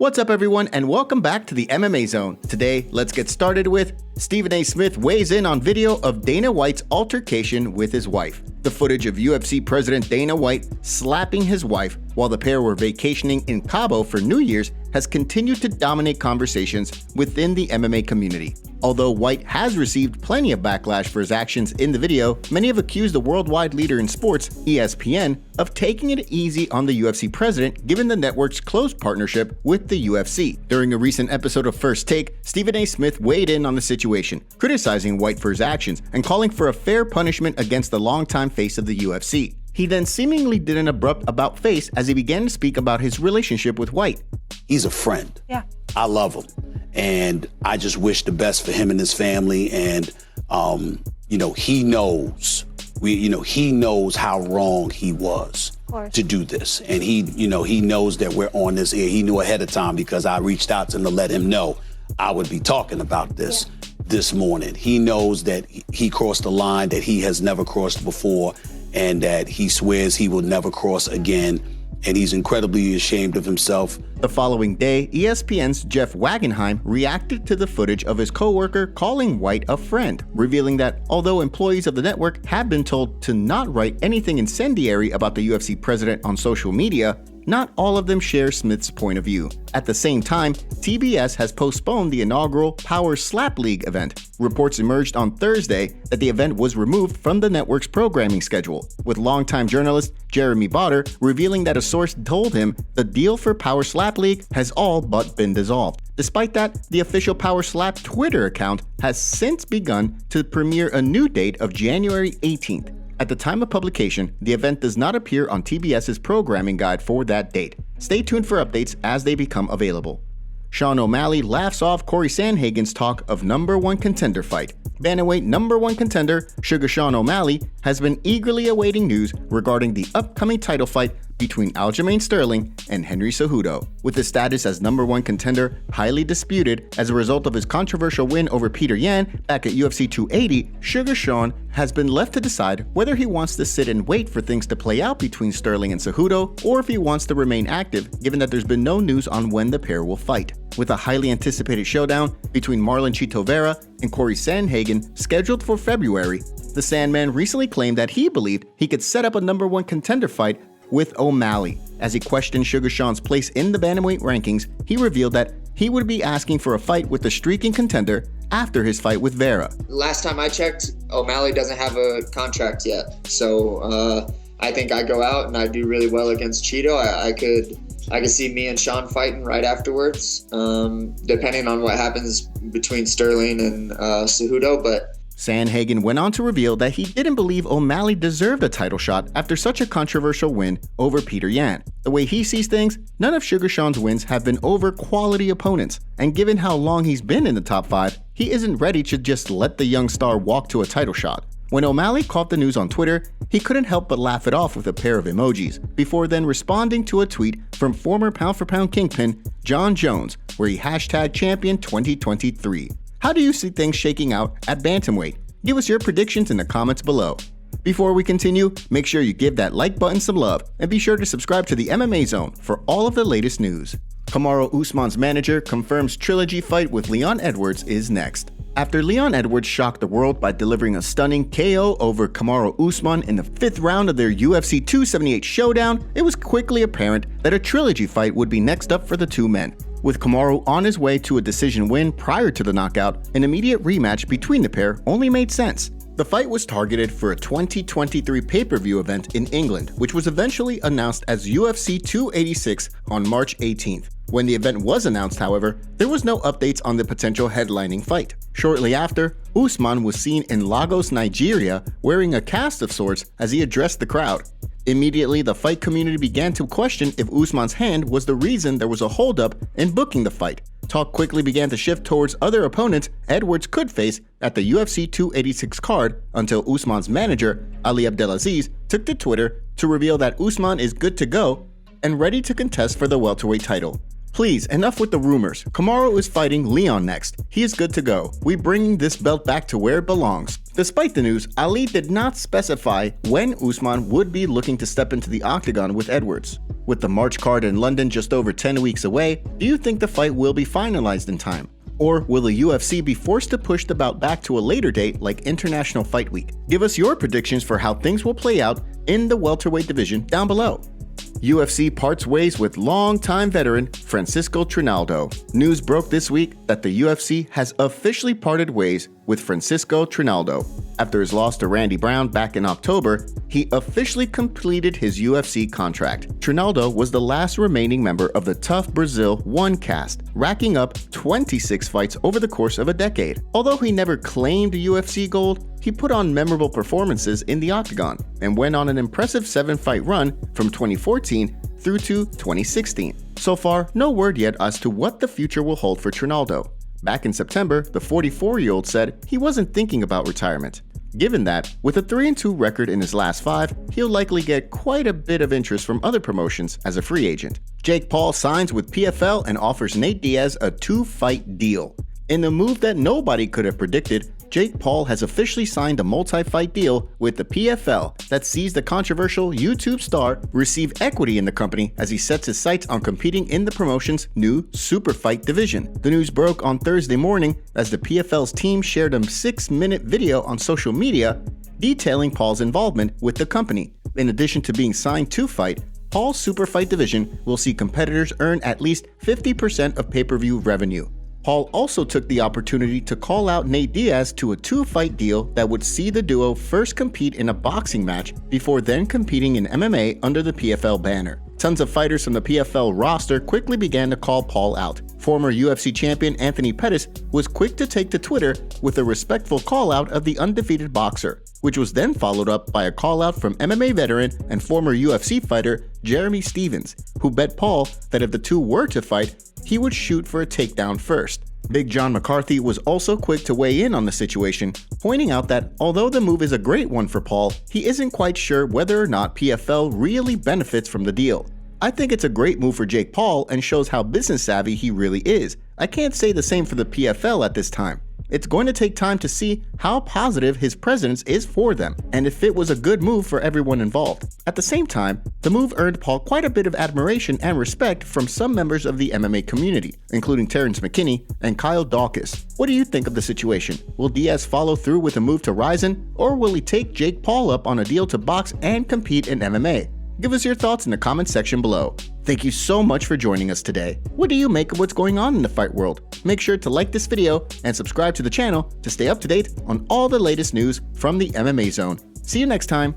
What's up everyone and welcome back to the MMA Zone. Today, let's get started with Stephen A. Smith weighs in on video of Dana White's altercation with his wife. The footage of UFC President Dana White slapping his wife while the pair were vacationing in Cabo for New Year's has continued to dominate conversations within the MMA community. Although White has received plenty of backlash for his actions in the video, many have accused the worldwide leader in sports, ESPN, of taking it easy on the UFC president given the network's close partnership with the UFC. During a recent episode of First Take, Stephen A. Smith weighed in on the situation, criticizing White for his actions and calling for a fair punishment against the longtime face of the UFC. He then seemingly did an abrupt about-face as he began to speak about his relationship with White. He's a friend. Yeah. I love him. And I just wish the best for him and his family. And, he knows, he knows how wrong he was to do this. And he knows that we're on this air. He knew ahead of time because I reached out to him to let him know I would be talking about this this morning. He knows that he crossed a line that he has never crossed before and that he swears he will never cross again. And he's incredibly ashamed of himself. The following day, ESPN's Jeff Wagenheim reacted to the footage of his co-worker calling White a friend, revealing that although employees of the network have been told to not write anything incendiary about the UFC president on social media, not all of them share Smith's point of view. At the same time, TBS has postponed the inaugural Power Slap League event. Reports emerged on Thursday that the event was removed from the network's programming schedule, with longtime journalist Jeremy Botter revealing that a source told him the deal for Power Slap League has all but been dissolved. Despite that, the official Power Slap Twitter account has since begun to premiere a new date of January 18th. At the time of publication, the event does not appear on TBS's programming guide for that date. Stay tuned for updates as they become available. Sean O'Malley laughs off Cory Sandhagen's talk of number one contender fight. Bantamweight number one contender Sugar Sean O'Malley has been eagerly awaiting news regarding the upcoming title fight between Aljamain Sterling and Henry Cejudo. With his status as number one contender highly disputed as a result of his controversial win over Peter Yan back at UFC 280, Sugar Sean has been left to decide whether he wants to sit and wait for things to play out between Sterling and Cejudo, or if he wants to remain active given that there's been no news on when the pair will fight. With a highly anticipated showdown between Marlon Chito Vera and Cory Sandhagen scheduled for February, the Sandman recently claimed that he believed he could set up a number one contender fight with O'Malley. As he questioned Sugar Sean's place in the bantamweight rankings, he revealed that he would be asking for a fight with the streaking contender after his fight with Vera. Last time I checked, O'Malley doesn't have a contract yet. So I think I go out and I do really well against Chito. I could see me and Sean fighting right afterwards, depending on what happens between Sterling and Cejudo. But Sandhagen went on to reveal that he didn't believe O'Malley deserved a title shot after such a controversial win over Peter Yan. The way he sees things, none of Sugar Sean's wins have been over quality opponents, and given how long he's been in the top 5, he isn't ready to just let the young star walk to a title shot. When O'Malley caught the news on Twitter, he couldn't help but laugh it off with a pair of emojis, before then responding to a tweet from former pound-for-pound kingpin John Jones, where he hashtagged Champion 2023. How do you see things shaking out at bantamweight? Give us your predictions in the comments below. Before we continue, make sure you give that like button some love and be sure to subscribe to the MMA Zone for all of the latest news. Kamaru Usman's manager confirms trilogy fight with Leon Edwards is next. After Leon Edwards shocked the world by delivering a stunning KO over Kamaru Usman in the 5th round of their UFC 278 showdown, it was quickly apparent that a trilogy fight would be next up for the two men. With Kamaru on his way to a decision win prior to the knockout, an immediate rematch between the pair only made sense. The fight was targeted for a 2023 pay-per-view event in England, which was eventually announced as UFC 286 on March 18th. When the event was announced, however, there was no updates on the potential headlining fight. Shortly after, Usman was seen in Lagos, Nigeria, wearing a cast of sorts as he addressed the crowd. Immediately, the fight community began to question if Usman's hand was the reason there was a holdup in booking the fight. Talk quickly began to shift towards other opponents Edwards could face at the UFC 286 card until Usman's manager, Ali Abdelaziz, took to Twitter to reveal that Usman is good to go and ready to contest for the welterweight title. Please, enough with the rumors. Kamaru is fighting Leon next. He is good to go. We bringing this belt back to where it belongs. Despite the news, Ali did not specify when Usman would be looking to step into the octagon with Edwards. With the March card in London just over 10 weeks away, do you think the fight will be finalized in time? Or will the UFC be forced to push the bout back to a later date like International Fight Week? Give us your predictions for how things will play out in the welterweight division down below. UFC parts ways with longtime veteran Francisco Trinaldo. News broke this week that the UFC has officially parted ways with Francisco Trinaldo. After his loss to Randy Brown back in October, he officially completed his UFC contract. Trinaldo was the last remaining member of the Tough Brazil 1 cast, racking up 26 fights over the course of a decade. Although he never claimed UFC gold, he put on memorable performances in the octagon and went on an impressive 7-fight run from 2014 through to 2016. So far, no word yet as to what the future will hold for Trinaldo. Back in September, the 44-year-old said he wasn't thinking about retirement. Given that, with a 3-2 record in his last 5, he'll likely get quite a bit of interest from other promotions as a free agent. Jake Paul signs with PFL and offers Nate Diaz a 2-fight deal. In a move that nobody could have predicted, Jake Paul has officially signed a multi-fight deal with the PFL that sees the controversial YouTube star receive equity in the company as he sets his sights on competing in the promotion's new super fight division. The news broke on Thursday morning as the PFL's team shared a 6-minute video on social media detailing Paul's involvement with the company. In addition to being signed to fight, Paul's super fight division will see competitors earn at least 50% of pay-per-view revenue. Paul also took the opportunity to call out Nate Diaz to a 2-fight deal that would see the duo first compete in a boxing match before then competing in MMA under the PFL banner. Tons of fighters from the PFL roster quickly began to call Paul out. Former UFC champion Anthony Pettis was quick to take to Twitter with a respectful call-out of the undefeated boxer, which was then followed up by a call-out from MMA veteran and former UFC fighter Jeremy Stevens, who bet Paul that if the two were to fight, he would shoot for a takedown first. Big John McCarthy was also quick to weigh in on the situation, pointing out that although the move is a great one for Paul, he isn't quite sure whether or not PFL really benefits from the deal. I think it's a great move for Jake Paul and shows how business savvy he really is. I can't say the same for the PFL at this time. It's going to take time to see how positive his presence is for them, and if it was a good move for everyone involved. At the same time, the move earned Paul quite a bit of admiration and respect from some members of the MMA community, including Terrence McKinney and Kyle Dawkins. What do you think of the situation? Will Diaz follow through with a move to Rizin, or will he take Jake Paul up on a deal to box and compete in MMA? Give us your thoughts in the comments section below. Thank you so much for joining us today. What do you make of what's going on in the fight world? Make sure to like this video and subscribe to the channel to stay up to date on all the latest news from the MMA Zone. See you next time.